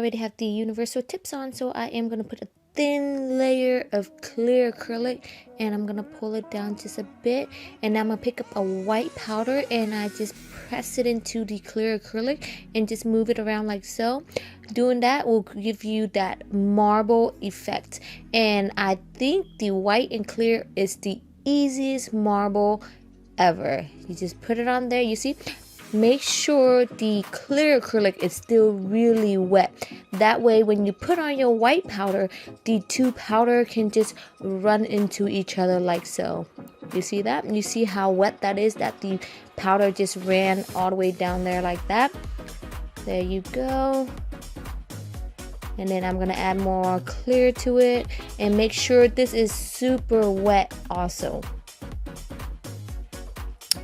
already have the universal tips on, so I am going to put a thin layer of clear acrylic and I'm gonna pull it down just a bit, and now I'm gonna pick up a white powder and I just press it into the clear acrylic and just move it around like so. Doing that will give you that marble effect, and I think the white and clear is the easiest marble ever. You just put it on there, you see. Make sure the clear acrylic is still really wet. That way when you put on your white powder, the two powder can just run into each other like so. You see that? You see how wet that is, that the powder just ran all the way down there like that. There you go. And then I'm gonna add more clear to it, and make sure this is super wet also.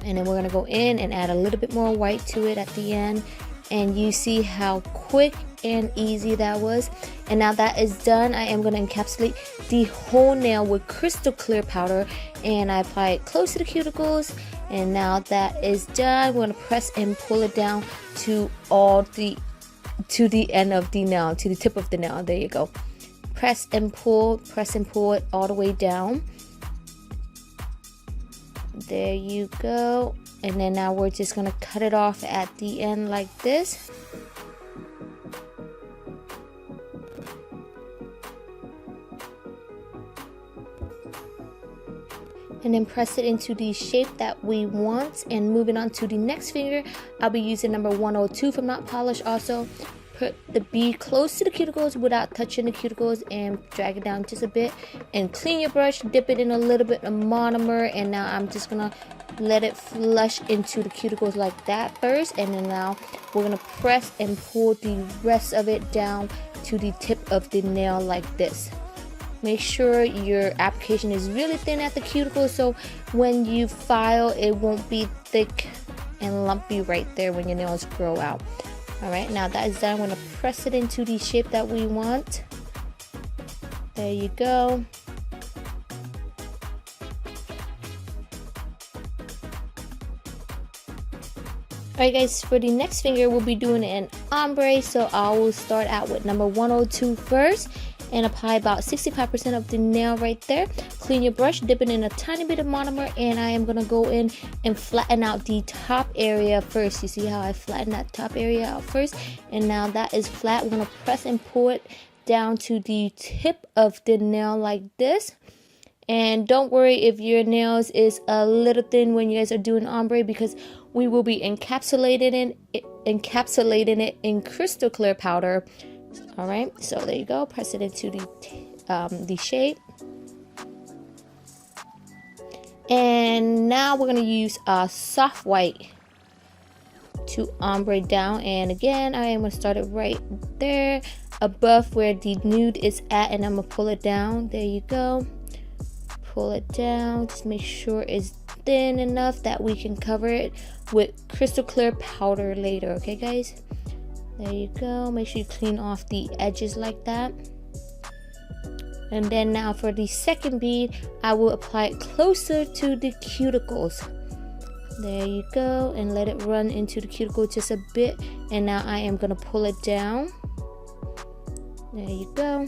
And then we're going to go in and add a little bit more white to it at the end, and you see how quick and easy that was. And now that is done, I am going to encapsulate the whole nail with crystal clear powder, and I apply it close to the cuticles. And now that is done, we're going to press and pull it down to the end of the nail, to the tip of the nail. There you go. Press and pull it all the way down. There you go. And then now we're just gonna cut it off at the end like this. And then press it into the shape that we want. And moving on to the next finger, I'll be using number 102 from Notpolish also. Put the bead close to the cuticles without touching the cuticles, and drag it down just a bit, and clean your brush, dip it in a little bit of monomer, and now I'm just gonna let it flush into the cuticles like that first, and then now we're gonna press and pull the rest of it down to the tip of the nail like this. Make sure your application is really thin at the cuticle, so when you file it won't be thick and lumpy right there when your nails grow out. Alright, now that is done, I'm going to press it into the shape that we want. There you go. Alright guys, for the next finger we'll be doing an ombre, so I will start out with number 102 first and apply about 65% of the nail right there. Clean your brush, dip it in a tiny bit of monomer, and I am gonna go in and flatten out the top area first. You see how I flatten that top area out first? And now that is flat, we're gonna press and pull it down to the tip of the nail like this. And don't worry if your nails is a little thin when you guys are doing ombre, because we will be encapsulating it in crystal clear powder. All right, so there you go. Press it into the shape, and now we're gonna use a soft white to ombre down. And again, I am gonna start it right there above where the nude is at, and I'm gonna pull it down. There you go. Pull it down. Just make sure it's thin enough that we can cover it with crystal clear powder later. Okay, guys. There you go. Make sure you clean off the edges like that. And then now for the second bead, I will apply it closer to the cuticles. There you go. And let it run into the cuticle just a bit. And now I am going to pull it down. There you go.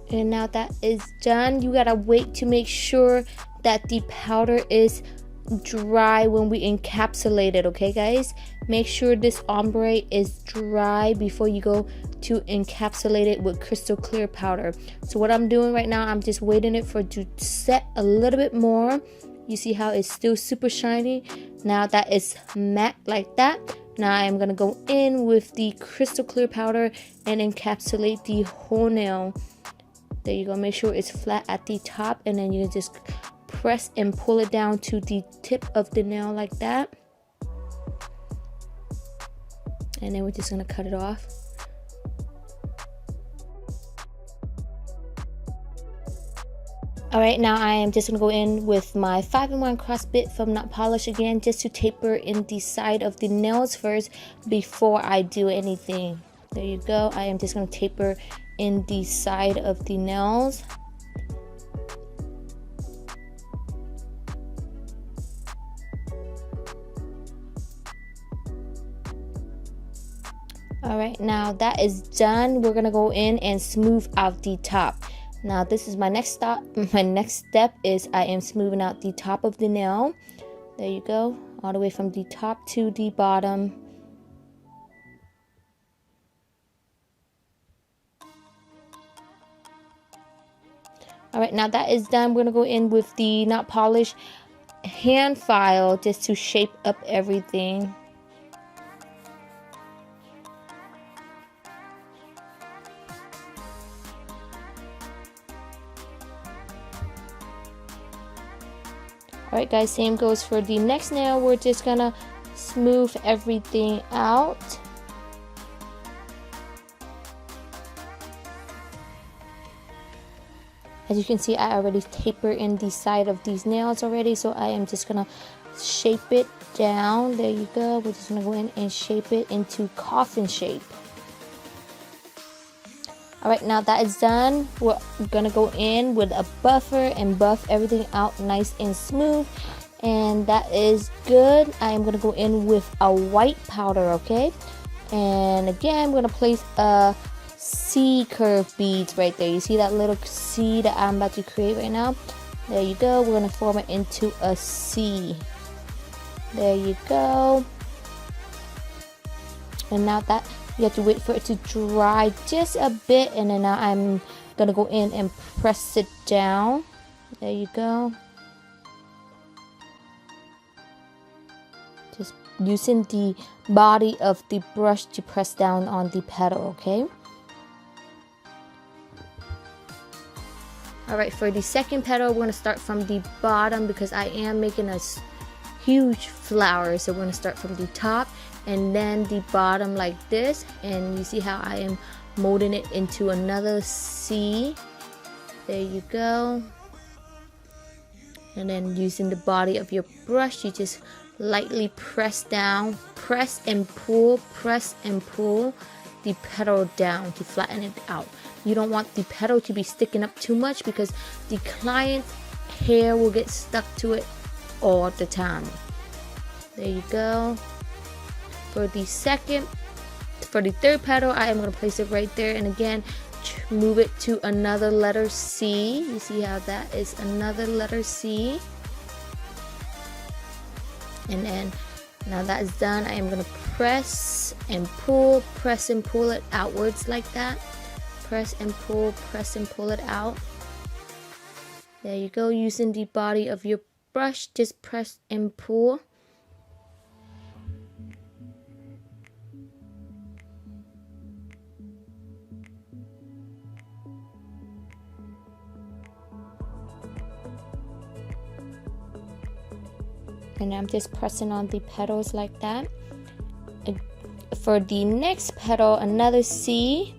And now that is done, you gotta wait to make sure that the powder is dry when we encapsulate it. Okay guys, make sure this ombre is dry before you go to encapsulate it with crystal clear powder. So what I'm doing right now, I'm just waiting it for it to set a little bit more. You see how it's still super shiny. Now that it's matte like that, now I am gonna go in with the crystal clear powder and encapsulate the whole nail. There you go. Make sure it's flat at the top, and then you just press and pull it down to the tip of the nail like that. And then we're just gonna cut it off. Alright, now I am just gonna go in with my 5-in-1 cross bit from Notpolish again, just to taper in the side of the nails first before I do anything. There you go. I am just going to taper in the side of the nails. Alright, now that is done. We're gonna go in and smooth out the top. Now this is my next step. My next step is I am smoothing out the top of the nail. There you go, all the way from the top to the bottom. Alright, now that is done. We're gonna go in with the Notpolish hand file just to shape up everything. Alright guys, same goes for the next nail. We're just gonna smooth everything out. As you can see, I already tapered in the side of these nails already, so I am just gonna shape it down. There you go. We're just gonna go in and shape it into coffin shape. Alright, now that is done, we're gonna go in with a buffer and buff everything out nice and smooth. And that is good. I am gonna go in with a white powder, okay? And again, we're gonna place a C curve beads right there. You see that little C that I'm about to create right now? There you go. We're gonna form it into a C. There you go. And now that you have to wait for it to dry just a bit, and then now I'm gonna go in and press it down. There you go. Just using the body of the brush to press down on the petal, okay? Alright, for the second petal, we're gonna start from the bottom because I am making a huge flower. So we're gonna start from the top and then the bottom like this, and you see how I am molding it into another C. There you go. And then using the body of your brush, you just lightly press down, press and pull the petal down to flatten it out. You don't want the petal to be sticking up too much because the client's hair will get stuck to it all the time. There you go. For the third petal, I am going to place it right there, and again move it to another letter C. You see how that is another letter C. And then now that is done, I am going to press and pull it outwards like that. Press and pull it out. There you go. Using the body of your brush, just press and pull. And I'm just pressing on the petals like that. For the next petal, another C.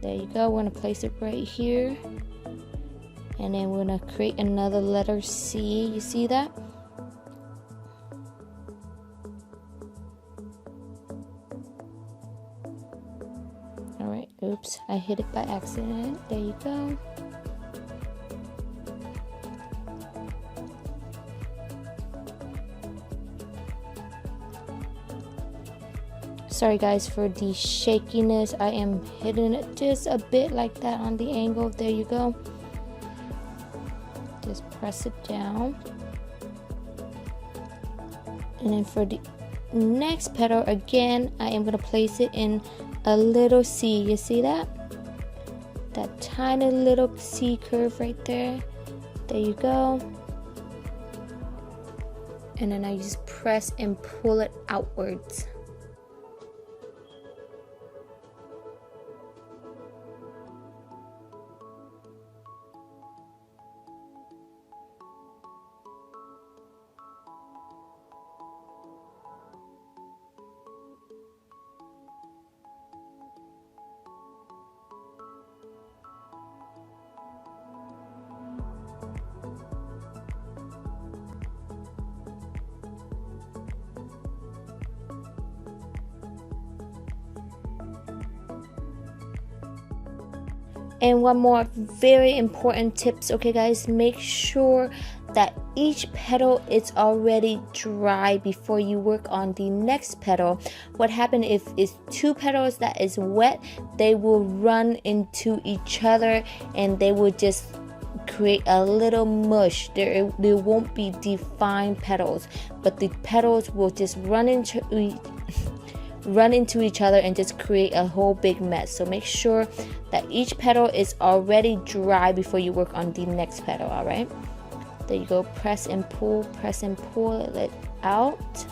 There you go. We're going to place it right here. And then we're going to create another letter C. You see that? Alright, oops. I hit it by accident. There you go. Sorry guys for the shakiness. I am hitting it just a bit like that on the angle. There you go. Just press it down. And then for the next petal, again, I am going to place it in a little C. You see that? That tiny little C curve right there. There you go. And then I just press and pull it outwards. And one more very important tips, okay guys, make sure that each petal is already dry before you work on the next petal. What happens if it's two petals that is wet, they will run into each other and they will just create a little mush. There won't be defined petals, but the petals will just run into each other and just create a whole big mess. So make sure that each petal is already dry before you work on the next petal. All right, there you go. Press and pull it out,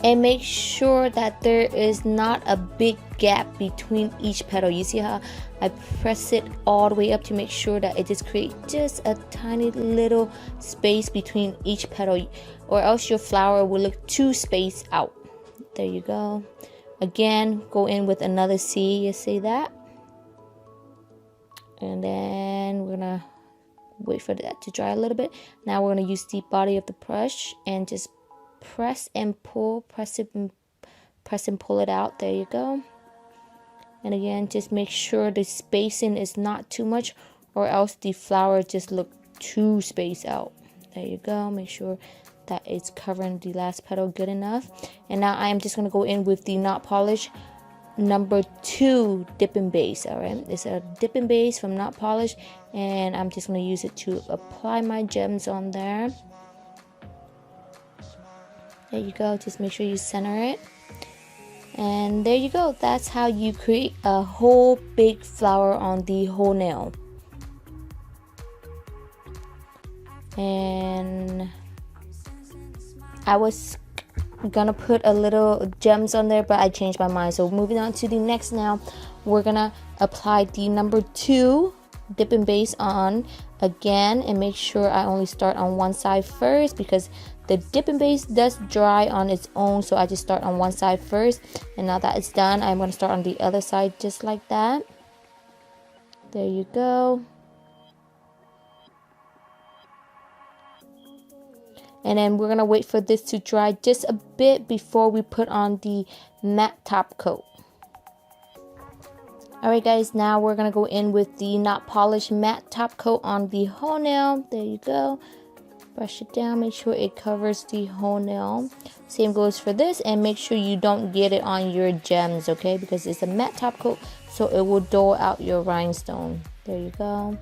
and make sure that there is not a big gap between each petal. You see how I press it all the way up to make sure that it just creates just a tiny little space between each petal, or else your flower will look too spaced out. There you go. Again, go in with another C, you see that? And then we're gonna wait for that to dry a little bit. Now we're gonna use the body of the brush and just press and pull, press and pull it out. There you go. And again, just make sure the spacing is not too much, or else the flower just look too spaced out. There you go. Make sure that it's covering the last petal good enough. And now I am just going to go in with the Notpolish number 2 dipping base. All right, it's a dipping base from Notpolish, and I'm just going to use it to apply my gems on there. There you go. Just make sure you center it. And there you go. That's how you create a whole big flower on the whole nail. And I was gonna put a little gems on there, but I changed my mind. So moving on to the next nail, we're gonna apply the number 2 dipping base on again, and make sure I only start on one side first, because the dipping base does dry on its own. So I just start on one side first, and now that it's done, I'm going to start on the other side just like that. There you go. And then we're going to wait for this to dry just a bit before we put on the matte top coat. Alright guys, now we're going to go in with the Notpolish matte top coat on the whole nail. There you go. Brush it down, make sure it covers the whole nail. Same goes for this, and make sure you don't get it on your gems, okay? Because it's a matte top coat, so it will dull out your rhinestone. There you go.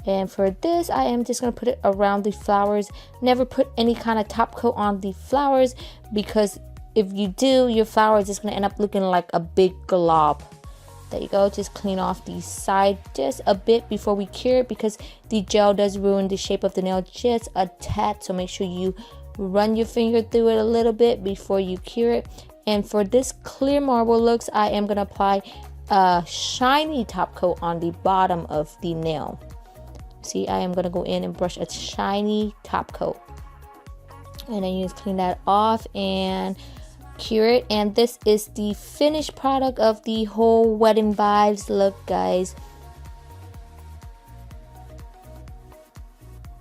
And for this, I am just going to put it around the flowers. Never put any kind of top coat on the flowers, because if you do, your flower is just going to end up looking like a big glob. There you go. Just clean off the side just a bit before we cure it, because the gel does ruin the shape of the nail just a tad. So make sure you run your finger through it a little bit before you cure it. And for this clear marble looks, I am going to apply a shiny top coat on the bottom of the nail. See, I am going to go in and brush a shiny top coat. And then you just clean that off and cure it. And this is the finished product of the whole wedding vibes look, guys.